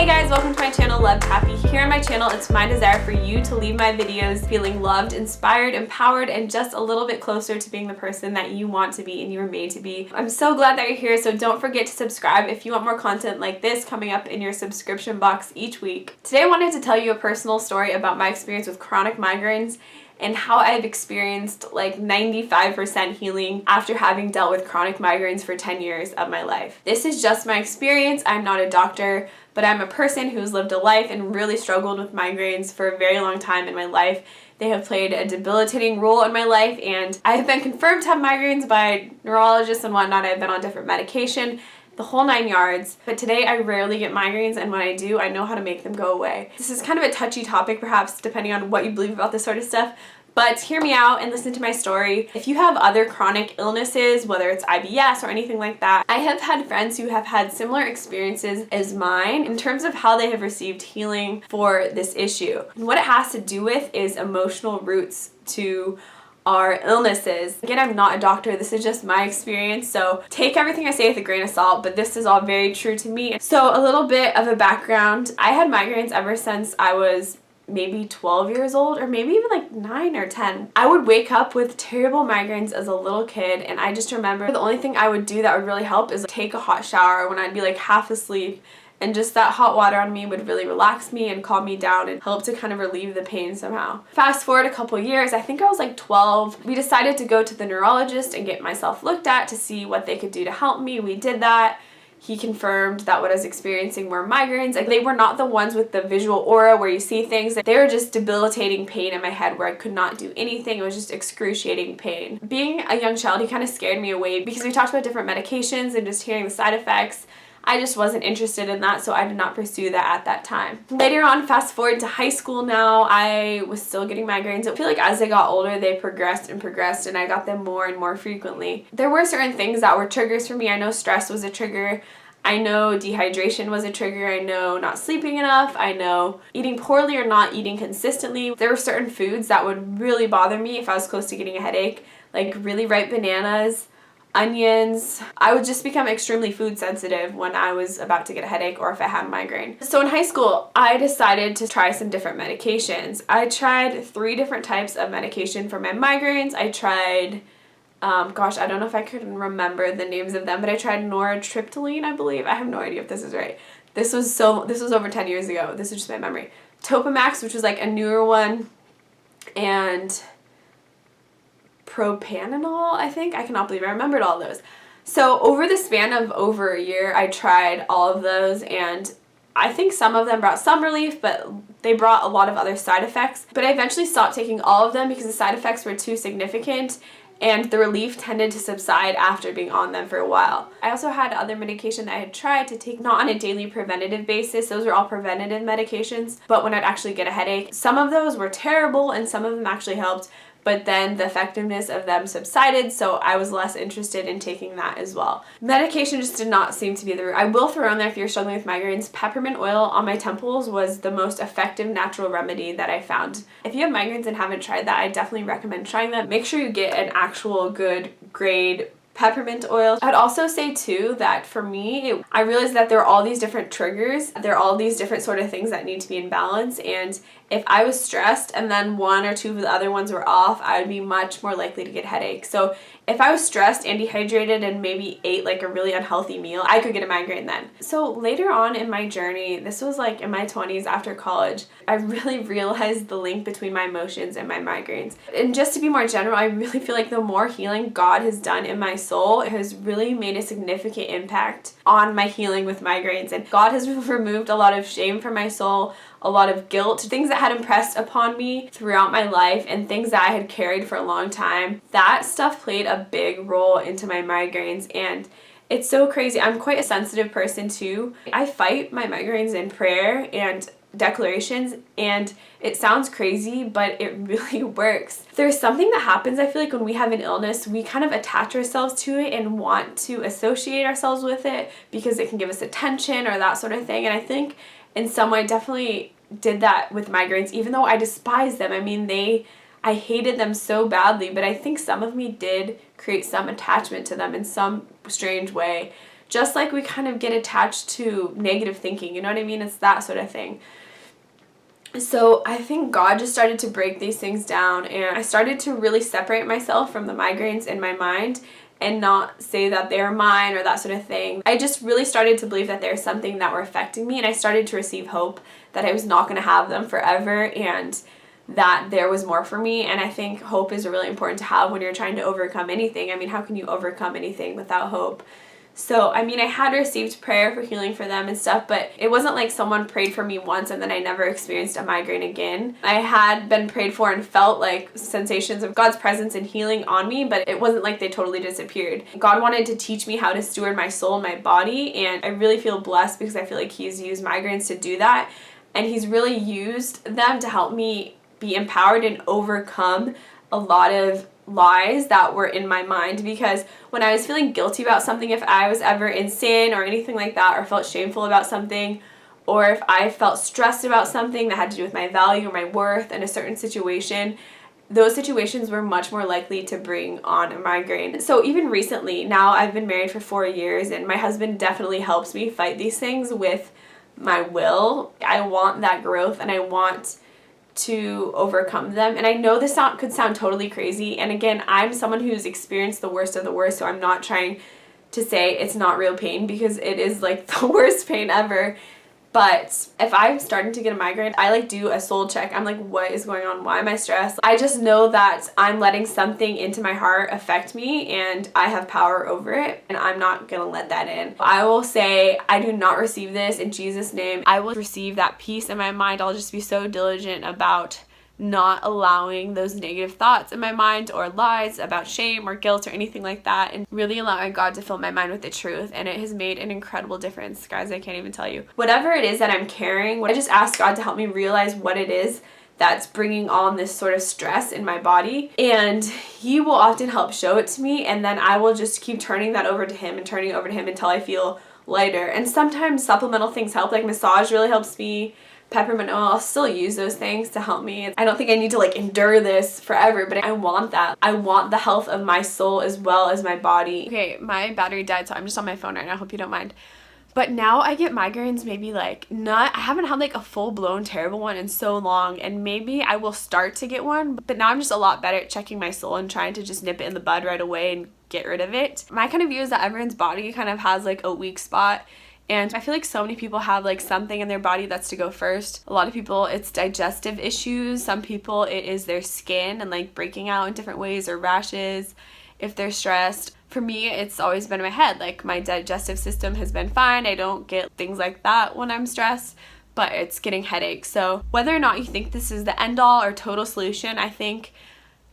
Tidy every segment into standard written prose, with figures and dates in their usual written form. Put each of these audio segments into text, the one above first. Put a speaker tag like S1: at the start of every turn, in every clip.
S1: Hey guys, welcome to my channel, LovedHappy. Here on my channel, it's my desire for you to leave my videos feeling loved, inspired, empowered, and just a little bit closer to being the person that you want to be and you were made to be. I'm so glad that you're here, so don't forget to subscribe if you want more content like this coming up in your subscription box each week. Today I wanted to tell you a personal story about my experience with chronic migraines and how I've experienced like 95% healing after having dealt with chronic migraines for 10 years of my life. This is just my experience. I'm not a doctor, but I'm a person who's lived a life and really struggled with migraines for a very long time in my life. They have played a debilitating role in my life, and I have been confirmed to have migraines by neurologists and whatnot. I've been on different medication, the whole 9 yards. But today I rarely get migraines, and when I do, I know how to make them go away. This is kind of a touchy topic, perhaps, depending on what you believe about this sort of stuff. But hear me out and listen to my story. If you have other chronic illnesses, whether it's IBS or anything like that, I have had friends who have had similar experiences as mine in terms of how they have received healing for this issue. And what it has to do with is emotional roots to our illnesses. Again, I'm not a doctor, this is just my experience, so take everything I say with a grain of salt, but this is all very true to me. So a little bit of a background. I had migraines ever since I was maybe 12 years old, or maybe even like 9 or 10. I would wake up with terrible migraines as a little kid, and I just remember the only thing I would do that would really help is take a hot shower when I'd be like half asleep, and just that hot water on me would really relax me and calm me down and help to kind of relieve the pain somehow. Fast forward a couple years, I think I was like 12, we decided to go to the neurologist and get myself looked at to see what they could do to help me. We did that. He confirmed that what I was experiencing were migraines. Like, they were not the ones with the visual aura where you see things. They were just debilitating pain in my head where I could not do anything. It was just excruciating pain. Being a young child, he kind of scared me away because we talked about different medications and just hearing the side effects. I just wasn't interested in that, so I did not pursue that at that time. Later on, fast forward to high school now, I was still getting migraines. I feel like as I got older, they progressed and progressed, and I got them more and more frequently. There were certain things that were triggers for me. I know stress was a trigger. I know dehydration was a trigger. I know not sleeping enough. I know eating poorly or not eating consistently. There were certain foods that would really bother me if I was close to getting a headache, like really ripe bananas, onions. I would just become extremely food sensitive when I was about to get a headache or if I had a migraine. So in high school, I decided to try some different medications. I tried 3 different types of medication for my migraines. I tried gosh, I don't know if I can remember the names of them, but I tried nortriptyline, I believe. I have no idea if this is right. This was over 10 years ago. This is just my memory. Topamax, which was like a newer one, and propanol, I think. I cannot believe I remembered all those. So over the span of over a year, I tried all of those, and I think some of them brought some relief, but they brought a lot of other side effects. But I eventually stopped taking all of them because the side effects were too significant, and the relief tended to subside after being on them for a while. I also had other medication that I had tried to take, not on a daily preventative basis. Those were all preventative medications, but when I'd actually get a headache, some of those were terrible and some of them actually helped, but then the effectiveness of them subsided, so I was less interested in taking that as well. Medication just did not seem to be the route. I will throw in there, if you're struggling with migraines, peppermint oil on my temples was the most effective natural remedy that I found. If you have migraines and haven't tried that, I definitely recommend trying that. Make sure you get an actual good grade peppermint oil. I'd also say too that for me, I realized that there are all these different triggers. There are all these different sort of things that need to be in balance, and if I was stressed and then 1 or 2 of the other ones were off, I would be much more likely to get headaches. So if I was stressed and dehydrated and maybe ate like a really unhealthy meal, I could get a migraine then. So later on in my journey, this was like in my 20s after college, I really realized the link between my emotions and my migraines. And just to be more general, I really feel like the more healing God has done in my soul, it has really made a significant impact on my healing with migraines. And God has removed a lot of shame from my soul, a lot of guilt, things that had impressed upon me throughout my life and things that I had carried for a long time. That stuff played a big role into my migraines, and it's so crazy. I'm quite a sensitive person too. I fight my migraines in prayer and declarations, and it sounds crazy, but it really works. There's something that happens, I feel like, when we have an illness, we kind of attach ourselves to it and want to associate ourselves with it because it can give us attention or that sort of thing. And I think in some way I definitely did that with migraines, even though I despise them. I mean, I hated them so badly, but I think some of me did create some attachment to them in some strange way, just like we kind of get attached to negative thinking, you know what I mean? It's that sort of thing. So I think God just started to break these things down, and I started to really separate myself from the migraines in my mind and not say that they're mine or that sort of thing. I just really started to believe that there's something that were affecting me, and I started to receive hope that I was not going to have them forever and that there was more for me. And I think hope is really important to have when you're trying to overcome anything. I mean, how can you overcome anything without hope? So, I mean, I had received prayer for healing for them and stuff, but it wasn't like someone prayed for me once and then I never experienced a migraine again. I had been prayed for and felt like sensations of God's presence and healing on me, but it wasn't like they totally disappeared. God wanted to teach me how to steward my soul and my body, and I really feel blessed because I feel like He's used migraines to do that, and He's really used them to help me be empowered and overcome a lot of lies that were in my mind. Because when I was feeling guilty about something, if I was ever in sin or anything like that, or felt shameful about something, or if I felt stressed about something that had to do with my value or my worth in a certain situation, those situations were much more likely to bring on a migraine. So even recently, now I've been married for 4 years, and my husband definitely helps me fight these things with my will. I want that growth, and I want to overcome them. And I know this could sound totally crazy, and again, I'm someone who's experienced the worst of the worst, so I'm not trying to say it's not real pain, because it is like the worst pain ever. But if I'm starting to get a migraine, I like do a soul check. I'm like, what is going on? Why am I stressed? I just know that I'm letting something into my heart affect me, and I have power over it, and I'm not gonna let that in. I will say, I do not receive this in Jesus' name. I will receive that peace in my mind. I'll just be so diligent about not allowing those negative thoughts in my mind or lies about shame or guilt or anything like that, and really allowing God to fill my mind with the truth. And it has made an incredible difference, guys. I can't even tell you. Whatever it is that I'm carrying, I just ask God to help me realize what it is that's bringing on this sort of stress in my body, and He will often help show it to me, and then I will just keep turning that over to Him and turning it over to Him until I feel lighter. And sometimes supplemental things help, like massage really helps me. Peppermint oil, I'll still use those things to help me. I don't think I need to like endure this forever, but I want that. I want the health of my soul as well as my body. Okay, my battery died, so I'm just on my phone right now. I hope you don't mind. But now I get migraines maybe like I haven't had like a full-blown terrible one in so long, and maybe I will start to get one, but now I'm just a lot better at checking my soul and trying to just nip it in the bud right away and get rid of it. My kind of view is that everyone's body kind of has like a weak spot. And I feel like so many people have like something in their body that's to go first. A lot of people, it's digestive issues. Some people, it is their skin and like breaking out in different ways, or rashes if they're stressed. For me, it's always been in my head. Like my digestive system has been fine. I don't get things like that when I'm stressed, but it's getting headaches. So whether or not you think this is the end all or total solution, I think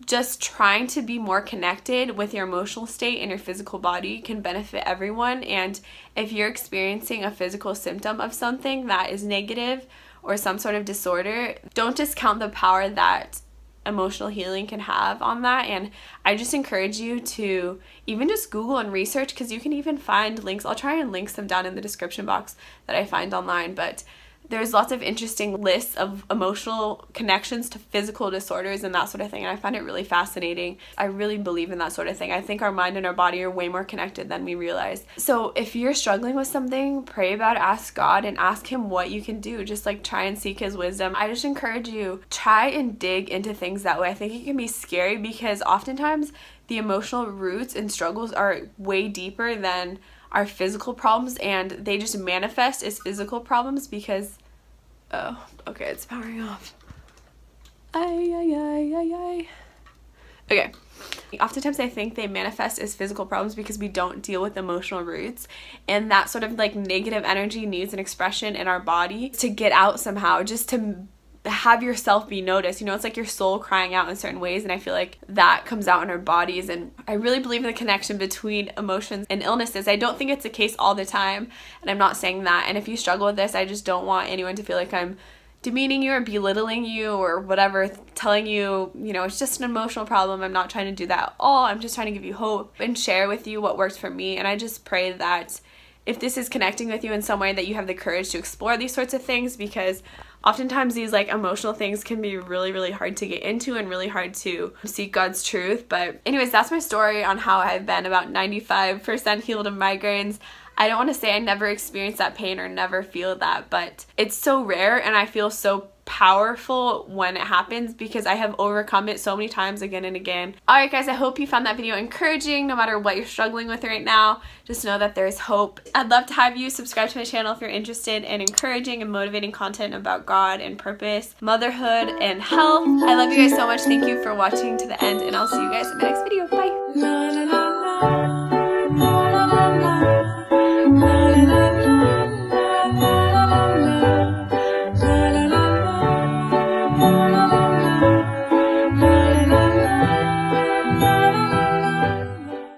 S1: just trying to be more connected with your emotional state and your physical body can benefit everyone. And if you're experiencing a physical symptom of something that is negative or some sort of disorder, don't discount the power that emotional healing can have on that. And I just encourage you to even just Google and research, because you can even find links. I'll try and link some down in the description box that I find online, but there's lots of interesting lists of emotional connections to physical disorders and that sort of thing, and I find it really fascinating. I really believe in that sort of thing. I think our mind and our body are way more connected than we realize. So if you're struggling with something, pray about it, ask God, and ask Him what you can do. Just like try and seek His wisdom. I just encourage you, try and dig into things that way. I think it can be scary because oftentimes the emotional roots and struggles are way deeper than our physical problems, and they just manifest as physical problems because okay, it's powering off. Okay. Oftentimes I think they manifest as physical problems because we don't deal with emotional roots, and that sort of like negative energy needs an expression in our body to get out somehow, just to have yourself be noticed. You know, it's like your soul crying out in certain ways, and I feel like that comes out in our bodies. And I really believe in the connection between emotions and illnesses. I don't think it's the case all the time, and I'm not saying that. And if you struggle with this, I just don't want anyone to feel like I'm demeaning you or belittling you or whatever, telling you, you know, it's just an emotional problem. I'm not trying to do that at all. I'm just trying to give you hope and share with you what works for me. And I just pray that if this is connecting with you in some way, that you have the courage to explore these sorts of things, because oftentimes these like emotional things can be really, really hard to get into and really hard to seek God's truth. But anyways, that's my story on how I've been about 95% healed of migraines. I don't want to say I never experienced that pain or never feel that, but it's so rare, and I feel so powerful when it happens because I have overcome it so many times again and again. Alright guys, I hope you found that video encouraging no matter what you're struggling with right now. Just know that there's hope. I'd love to have you subscribe to my channel if you're interested in encouraging and motivating content about God and purpose, motherhood, and health. I love you guys so much. Thank you for watching to the end, and I'll see you guys in my next video. Bye!